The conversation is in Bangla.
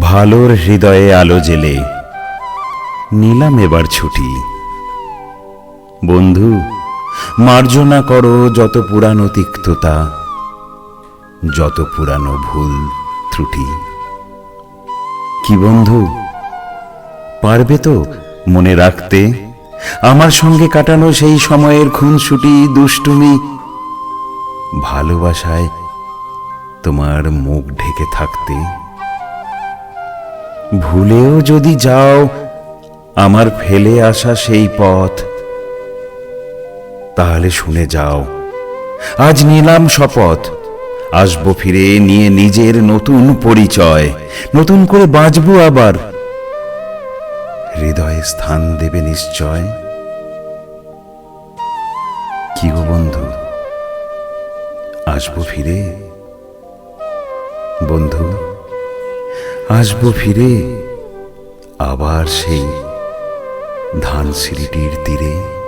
ভালোর হৃদয়ে আলো জেলে নিলাম এবার ছুটি। বন্ধু, মার্জনা করো যত পুরানো তিক্ততা, যত পুরানো ভুল ত্রুটি। কি বন্ধু, পারবে তো মনে রাখতে আমার সঙ্গে কাটানো সেই সময়ের খুনসুটি, দুষ্টুমি? ভালোবাসায় তোমার মুখ ঢেকে থাকতে। ভুলেও যদি যাও আমার ফেলে আসা সেই পথ, তাহলে শুনে যাও, আজ নিলাম শপথ, আসবো ফিরে নিয়ে নিজের নতুন পরিচয়, নতুন করে বাঁচবো আবার, হৃদয়ে স্থান দেবে নিশ্চয়। কি গো বন্ধু, আসবো ফিরে? বন্ধু, আসবো ফিরে আবার সেই ধানসিঁড়িটির তীরে।